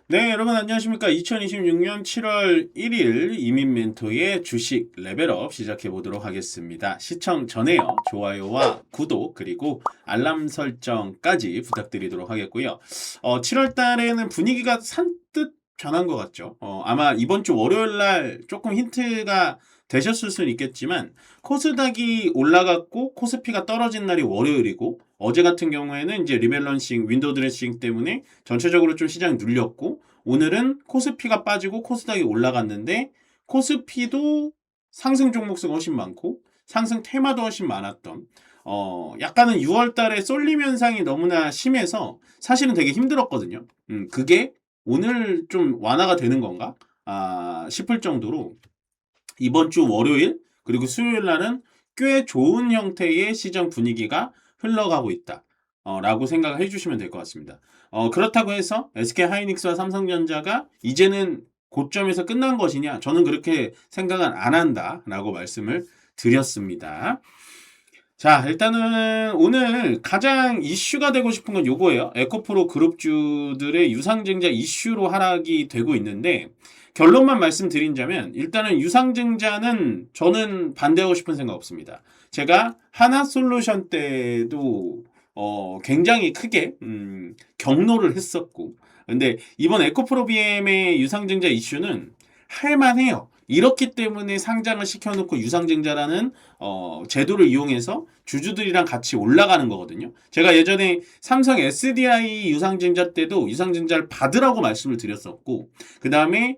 네, 여러분 안녕하십니까? 2026년 7월 1일 이민 멘토의 주식 레벨업 시작해 보도록 하겠습니다. 시청 전에요. 좋아요와 구독 그리고 알람 설정까지 부탁드리도록 하겠고요. 7월 달에는 분위기가 산뜻 변한 것 같죠? 아마 이번 주 월요일 날 조금 힌트가 되셨을 수는 있겠지만 코스닥이 올라갔고 코스피가 떨어진 날이 월요일이고 어제 같은 경우에는 이제 리밸런싱, 윈도우 드레싱 때문에 전체적으로 좀 시장이 눌렸고 오늘은 코스피가 빠지고 코스닥이 올라갔는데 코스피도 상승 종목수가 훨씬 많고 상승 테마도 훨씬 많았던 약간은 6월 달에 쏠림 현상이 너무나 심해서 사실은 되게 힘들었거든요. 그게 오늘 좀 완화가 되는 건가? 싶을 정도로 이번 주 월요일 그리고 수요일 날은 꽤 좋은 형태의 시장 분위기가 흘러가고 있다. 라고 생각을 해주시면 될 것 같습니다. 그렇다고 해서 SK 하이닉스와 삼성전자가 이제는 고점에서 끝난 것이냐? 저는 그렇게 생각은 안 한다라고 말씀을 드렸습니다. 자, 일단은 오늘 가장 이슈가 되고 싶은 건 요거예요. 에코프로 그룹주들의 유상증자 이슈로 하락이 되고 있는데 결론만 말씀드린다면 일단은 유상증자는 저는 반대하고 싶은 생각 없습니다. 제가 하나솔루션 때도 굉장히 크게 경로를 했었고 근데 이번 에코프로비엠의 유상증자 이슈는 할만해요. 이렇기 때문에 상장을 시켜놓고 유상증자라는 제도를 이용해서 주주들이랑 같이 올라가는 거거든요. 제가 예전에 삼성 SDI 유상증자 때도 유상증자를 받으라고 말씀을 드렸었고 그 다음에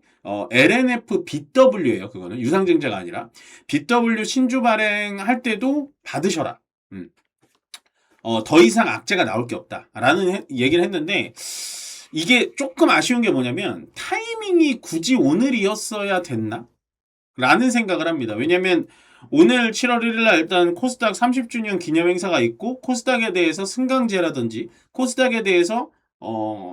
LNF BW예요. 그거는 유상증자가 아니라 BW 신주 발행할 때도 받으셔라. 더 이상 악재가 나올 게 없다라는 얘기를 했는데 이게 조금 아쉬운 게 뭐냐면 타이밍이 굳이 오늘이었어야 됐나? 라는 생각을 합니다. 왜냐면 오늘 7월 1일 날 일단 코스닥 30주년 기념 행사가 있고 코스닥에 대해서 승강제라든지 코스닥에 대해서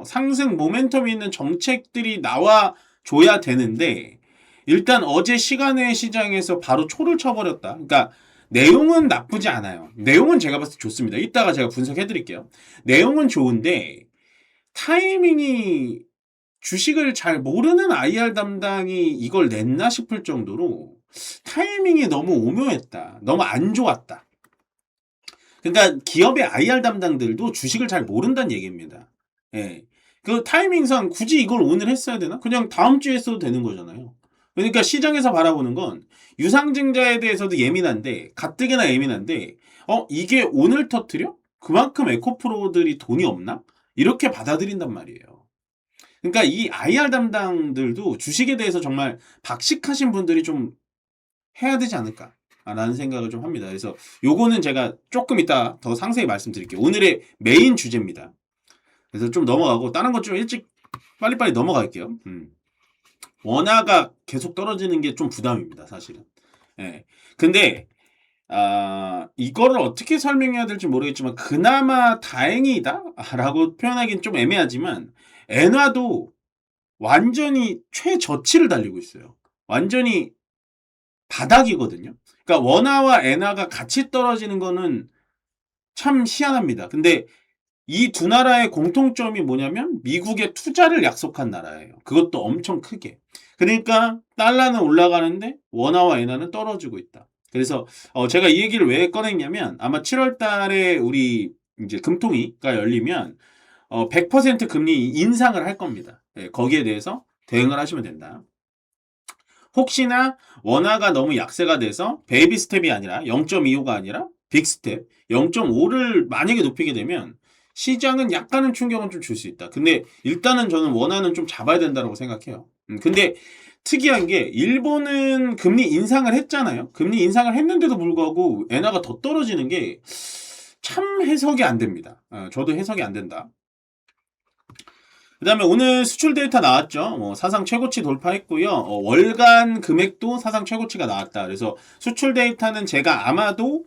상승 모멘텀이 있는 정책들이 나와 줘야 되는데 일단 어제 시간외 시장에서 바로 초를 쳐버렸다. 그러니까 내용은 나쁘지 않아요. 내용은 제가 봤을 때 좋습니다. 이따가 제가 분석해 드릴게요. 내용은 좋은데 타이밍이 주식을 잘 모르는 IR 담당이 이걸 냈나 싶을 정도로 타이밍이 너무 오묘했다. 너무 안 좋았다. 그러니까 기업의 IR 담당들도 주식을 잘 모른다는 얘기입니다. 예. 그 타이밍상 굳이 이걸 오늘 했어야 되나? 그냥 다음 주에 했어도 되는 거잖아요. 그러니까 시장에서 바라보는 건 유상증자에 대해서도 예민한데 가뜩이나 예민한데 이게 오늘 터트려? 그만큼 에코프로들이 돈이 없나? 이렇게 받아들인단 말이에요. 그러니까 이 IR 담당들도 주식에 대해서 정말 박식하신 분들이 좀 해야 되지 않을까라는 생각을 좀 합니다. 그래서 요거는 제가 조금 이따 더 상세히 말씀드릴게요. 오늘의 메인 주제입니다. 그래서 좀 넘어가고 다른 것 좀 일찍 빨리빨리 넘어갈게요. 원화가 계속 떨어지는 게 좀 부담입니다, 사실은. 예. 근데 이거를 어떻게 설명해야 될지 모르겠지만 그나마 다행이다라고 표현하기는 좀 애매하지만 엔화도 완전히 최저치를 달리고 있어요. 완전히 바닥이거든요. 그러니까 원화와 엔화가 같이 떨어지는 거는 참 희한합니다. 근데 이 두 나라의 공통점이 뭐냐면 미국에 투자를 약속한 나라예요. 그것도 엄청 크게. 그러니까 달러는 올라가는데 원화와 엔화는 떨어지고 있다. 그래서 제가 이 얘기를 왜 꺼냈냐면 아마 7월 달에 우리 이제 금통위가 열리면 100% 금리 인상을 할 겁니다. 네, 거기에 대해서 대응을 하시면 된다. 혹시나 원화가 너무 약세가 돼서 베이비 스텝이 아니라 0.25가 아니라 빅 스텝 0.5를 만약에 높이게 되면 시장은 약간은 충격은 좀 줄 수 있다. 근데 일단은 저는 원화는 좀 잡아야 된다고 생각해요. 근데 특이한 게 일본은 금리 인상을 했잖아요. 금리 인상을 했는데도 불구하고 엔화가 더 떨어지는 게 참 해석이 안 됩니다. 저도 해석이 안 된다. 그 다음에 오늘 수출 데이터 나왔죠. 사상 최고치 돌파했고요. 월간 금액도 사상 최고치가 나왔다. 그래서 수출 데이터는 제가 아마도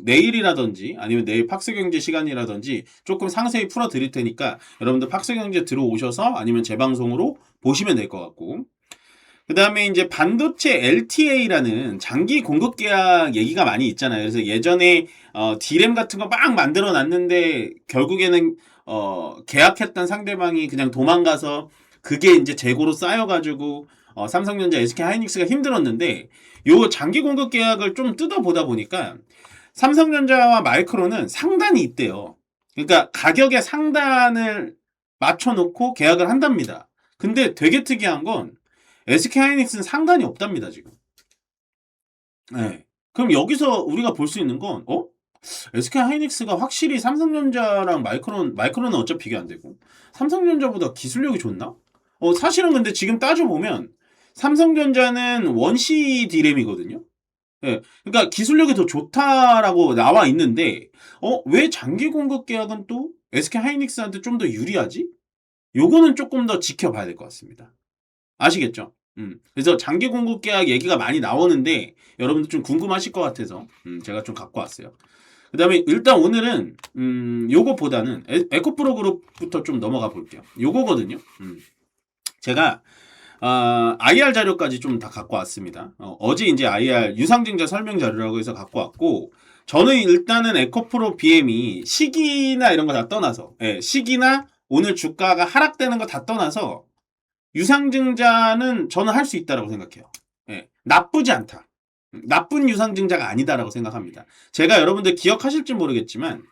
내일이라든지 아니면 내일 팍스경제 시간이라든지 조금 상세히 풀어 드릴 테니까 여러분들 팍스경제 들어오셔서 아니면 재방송으로 보시면 될 것 같고 그 다음에 이제 반도체 LTA라는 장기 공급 계약 얘기가 많이 있잖아요. 그래서 예전에 D램 같은 거 막 만들어 놨는데 결국에는 계약했던 상대방이 그냥 도망가서 그게 이제 재고로 쌓여가지고 삼성전자, SK하이닉스가 힘들었는데 요 장기 공급 계약을 좀 뜯어보다 보니까 삼성전자와 마이크론은 상단이 있대요. 그러니까 가격의 상단을 맞춰놓고 계약을 한답니다. 근데 되게 특이한 건 SK하이닉스는 상단이 없답니다, 지금. 네. 그럼 여기서 우리가 볼 수 있는 건, SK하이닉스가 확실히 삼성전자랑 마이크론은 어차피 비교 안 되고, 삼성전자보다 기술력이 좋나? 사실은 근데 지금 따져보면, 삼성전자는 원C D램이거든요? 예. 그러니까 기술력이 더 좋다라고 나와 있는데, 왜 장기 공급 계약은 또 SK하이닉스한테 좀 더 유리하지? 요거는 조금 더 지켜봐야 될 것 같습니다. 아시겠죠? 그래서 장기 공급 계약 얘기가 많이 나오는데 여러분들 좀 궁금하실 것 같아서 제가 좀 갖고 왔어요. 그 다음에 일단 오늘은 요거보다는 에코프로 그룹부터 좀 넘어가 볼게요. 요거거든요. 제가 IR 자료까지 좀 다 갖고 왔습니다. 어제 이제 IR 유상증자 설명 자료라고 해서 갖고 왔고, 저는 일단은 에코프로 BM이 시기나 이런 거 다 떠나서, 시기나 오늘 주가가 하락되는 거 다 떠나서 유상증자는 저는 할 수 있다라고 생각해요. 나쁘지 않다. 나쁜 유상증자가 아니다라고 생각합니다. 제가 여러분들 기억하실지 모르겠지만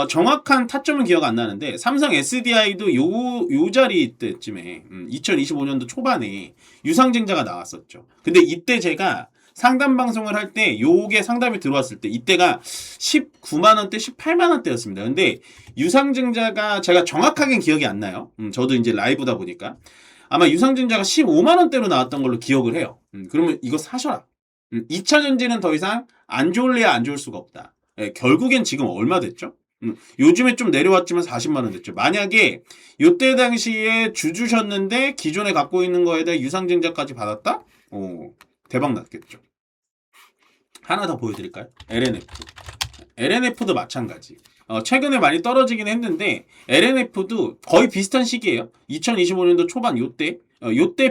정확한 타점은 기억 안 나는데 삼성 SDI도 요 자리 때쯤에 2025년도 초반에 유상증자가 나왔었죠. 근데 이때 제가 상담 방송을 할 때 요게 상담이 들어왔을 때 이때가 19만 원대, 18만 원대였습니다. 근데 유상증자가 제가 정확하게 기억이 안 나요. 저도 이제 라이브다 보니까 아마 유상증자가 15만 원대로 나왔던 걸로 기억을 해요. 그러면 이거 사셔라. 2차 전지는 더 이상 안 좋을래야 안 좋을 수가 없다. 결국엔 지금 얼마 됐죠? 요즘에 좀 내려왔지만 40만 원 됐죠. 만약에 요때 당시에 주주셨는데 기존에 갖고 있는 거에 대해 유상증자까지 받았다? 대박 났겠죠. 하나 더 보여드릴까요? LNF. LNF도 마찬가지. 최근에 많이 떨어지긴 했는데 LNF도 거의 비슷한 시기예요. 2025년도 초반 요때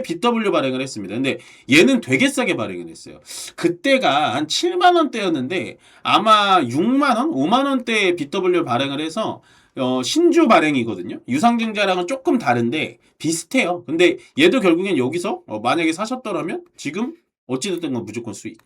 BW 발행을 했습니다. 근데 얘는 되게 싸게 발행을 했어요. 그때가 한 7만 원대였는데 아마 6만 원, 5만 원대 BW 발행을 해서 신주 발행이거든요. 유상증자랑은 조금 다른데 비슷해요. 근데 얘도 결국엔 여기서 만약에 사셨더라면 지금 어찌됐든 건 무조건 수익.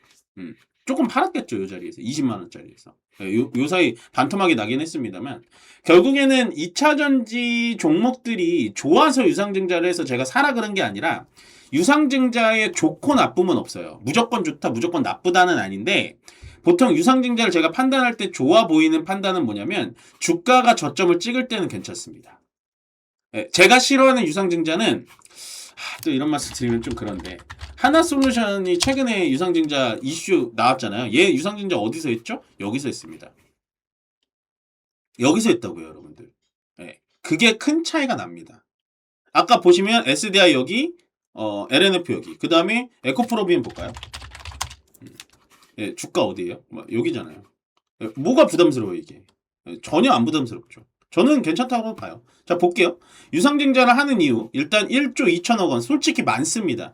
조금 팔았겠죠, 요 자리에서. 20만 원짜리에서. 요 사이 반토막이 나긴 했습니다만 결국에는 2차 전지 종목들이 좋아서 유상증자를 해서 제가 사라 그런 게 아니라 유상증자의 좋고 나쁨은 없어요. 무조건 좋다, 무조건 나쁘다는 아닌데 보통 유상증자를 제가 판단할 때 좋아 보이는 판단은 뭐냐면 주가가 저점을 찍을 때는 괜찮습니다. 제가 싫어하는 유상증자는 또 이런 말씀 드리면 좀 그런데 하나솔루션이 최근에 유상증자 이슈 나왔잖아요. 얘 유상증자 어디서 했죠? 여기서 했습니다. 여기서 했다고요, 여러분들. 그게 큰 차이가 납니다. 아까 보시면 SDI 여기, LNF 여기, 그 다음에 에코프로비엠 볼까요? 주가 어디예요? 여기잖아요. 뭐가 부담스러워요, 이게? 전혀 안 부담스럽죠. 저는 괜찮다고 봐요. 자, 볼게요. 유상증자를 하는 이유. 일단 1조 2천억 원. 솔직히 많습니다.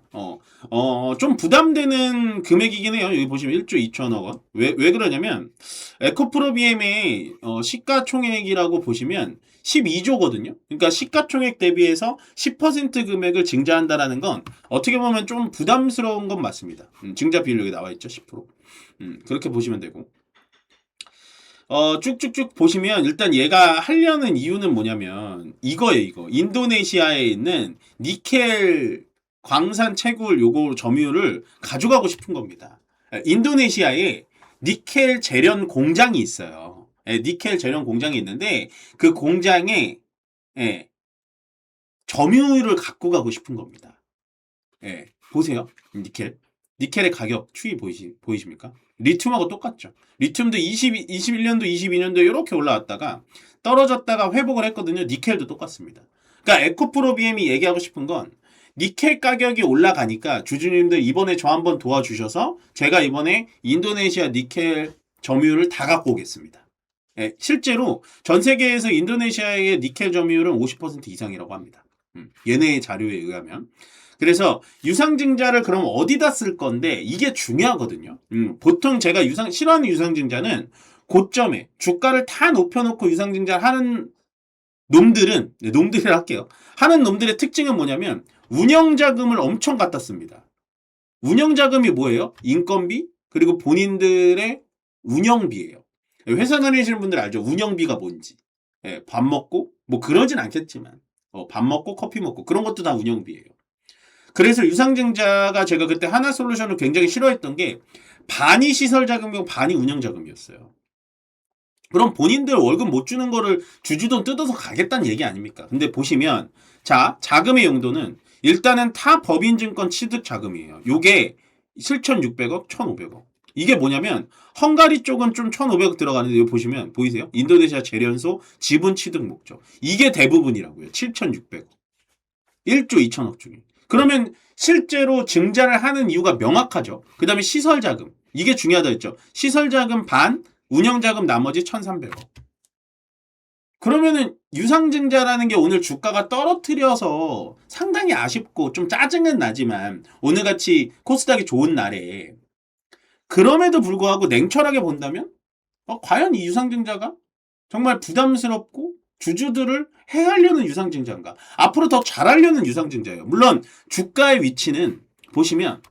좀 부담되는 금액이긴 해요. 여기 보시면 1조 2천억 원. 왜 그러냐면, 에코프로비엠의 시가총액이라고 보시면 12조거든요. 그러니까 시가총액 대비해서 10% 금액을 증자한다라는 건 어떻게 보면 좀 부담스러운 건 맞습니다. 증자 비율 여기 나와 있죠. 10%. 그렇게 보시면 되고. 쭉쭉쭉 보시면 일단 얘가 하려는 이유는 뭐냐면 이거예요, 이거. 인도네시아에 있는 니켈 광산 채굴 요거 점유율을 가져가고 싶은 겁니다. 인도네시아에 니켈 제련 공장이 있어요. 니켈 제련 공장이 있는데 그 공장에 점유율을 갖고 가고 싶은 겁니다. 보세요. 니켈의 가격 추이 보이십니까? 리튬하고 똑같죠. 리튬도 21년도, 22년도 이렇게 올라왔다가 떨어졌다가 회복을 했거든요. 니켈도 똑같습니다. 그러니까 에코프로비엠이 얘기하고 싶은 건 니켈 가격이 올라가니까 주주님들 이번에 저 한번 도와주셔서 제가 이번에 인도네시아 니켈 점유율을 다 갖고 오겠습니다. 실제로 전 세계에서 인도네시아의 니켈 점유율은 50% 이상이라고 합니다. 얘네의 자료에 의하면. 그래서 유상증자를 그럼 어디다 쓸 건데 이게 중요하거든요. 보통 제가 싫어하는 유상증자는 고점에 주가를 다 높여놓고 유상증자를 하는 놈들을 할게요. 하는 놈들의 특징은 뭐냐면 운영자금을 엄청 갖다 씁니다. 운영자금이 뭐예요? 인건비 그리고 본인들의 운영비예요. 회사 다니시는 분들 알죠? 운영비가 뭔지. 예, 밥 먹고 뭐 그러진 않겠지만 밥 먹고 커피 먹고 그런 것도 다 운영비예요. 그래서 유상증자가 제가 그때 하나솔루션을 굉장히 싫어했던 게 반이 시설자금이고 반이 운영자금이었어요. 그럼 본인들 월급 못 주는 거를 주주돈 뜯어서 가겠다는 얘기 아닙니까? 근데 보시면 자 자금의 용도는 일단은 타 법인증권 취득 자금이에요. 요게 7,600억, 1,500억. 이게 뭐냐면 헝가리 쪽은 좀 1,500억 들어가는데 여기 보시면 보이세요? 인도네시아 재련소 지분 취득 목적. 이게 대부분이라고요. 7,600억. 1조 2천억 중에. 그러면 실제로 증자를 하는 이유가 명확하죠. 그 다음에 시설자금. 이게 중요하다 했죠. 시설자금 반, 운영자금 나머지 1,300억. 그러면은 유상증자라는 게 오늘 주가가 떨어뜨려서 상당히 아쉽고 좀 짜증은 나지만 오늘같이 코스닥이 좋은 날에 그럼에도 불구하고 냉철하게 본다면 과연 이 유상증자가 정말 부담스럽고 주주들을 해하려는 유상증자인가? 앞으로 더 잘하려는 유상증자예요. 물론 주가의 위치는 보시면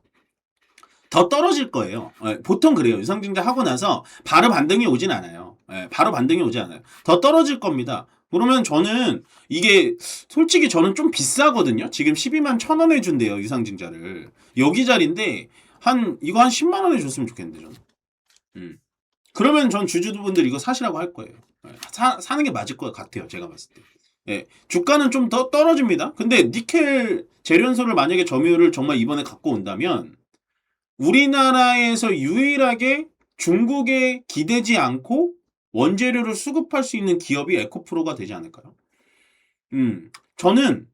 더 떨어질 거예요. 보통 그래요. 유상증자 하고 나서 바로 반등이 오진 않아요. 바로 반등이 오지 않아요. 더 떨어질 겁니다. 그러면 저는 이게 솔직히 저는 좀 비싸거든요. 지금 12만 1,000원 해준대요. 유상증자를. 여기 자리인데 이거 한 10만 원에 줬으면 좋겠는데 저는. 그러면 전 주주분들 이거 사시라고 할 거예요. 사는 게 맞을 것 같아요. 제가 봤을 때. 예, 주가는 좀 더 떨어집니다. 근데 니켈 재련소를 만약에 점유율을 정말 이번에 갖고 온다면 우리나라에서 유일하게 중국에 기대지 않고 원재료를 수급할 수 있는 기업이 에코프로가 되지 않을까요? 저는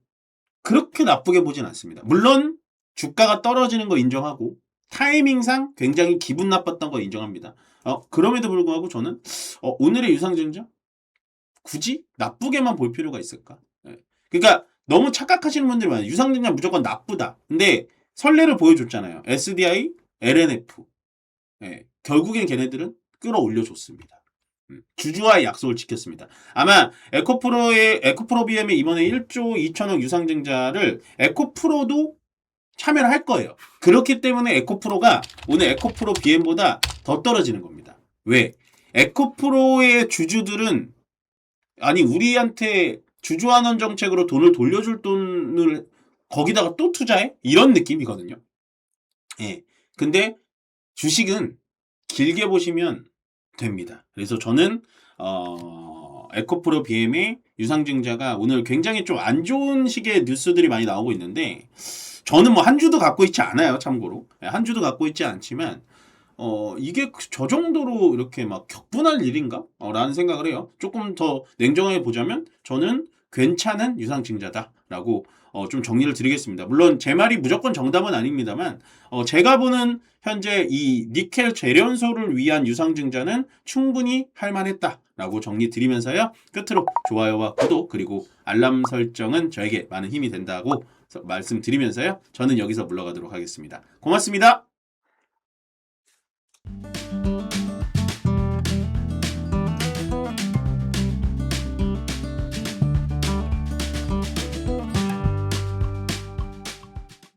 그렇게 나쁘게 보진 않습니다. 물론 주가가 떨어지는 거 인정하고 타이밍상 굉장히 기분 나빴던 거 인정합니다. 그럼에도 불구하고 저는 오늘의 유상증자 굳이 나쁘게만 볼 필요가 있을까? 그러니까 너무 착각하시는 분들이 많아요. 유상증자 무조건 나쁘다. 근데 선례를 보여줬잖아요. SDI, LNF. 결국엔 걔네들은 끌어올려줬습니다. 주주와의 약속을 지켰습니다. 아마 에코프로 BM의 이번에 1조 2천억 유상증자를 에코프로도 참여를 할 거예요. 그렇기 때문에 에코프로가 오늘 에코프로 BM보다 더 떨어지는 겁니다. 왜? 에코프로의 주주들은 아니 우리한테 주주환원 정책으로 돈을 돌려줄 돈을 거기다가 또 투자해? 이런 느낌이거든요. 예. 근데 주식은 길게 보시면 됩니다. 그래서 저는 에코프로 BM의 유상증자가 오늘 굉장히 좀 안 좋은 식의 뉴스들이 많이 나오고 있는데 저는 뭐 한 주도 갖고 있지 않아요. 참고로 한 주도 갖고 있지 않지만 이게 저 정도로 이렇게 막 격분할 일인가? 라는 생각을 해요. 조금 더 냉정하게 보자면 저는 괜찮은 유상증자다라고 좀 정리를 드리겠습니다. 물론 제 말이 무조건 정답은 아닙니다만 제가 보는 현재 이 니켈 재련소를 위한 유상증자는 충분히 할만했다라고 정리 드리면서요. 끝으로 좋아요와 구독 그리고 알람 설정은 저에게 많은 힘이 된다고 말씀드리면서요. 저는 여기서 물러가도록 하겠습니다. 고맙습니다.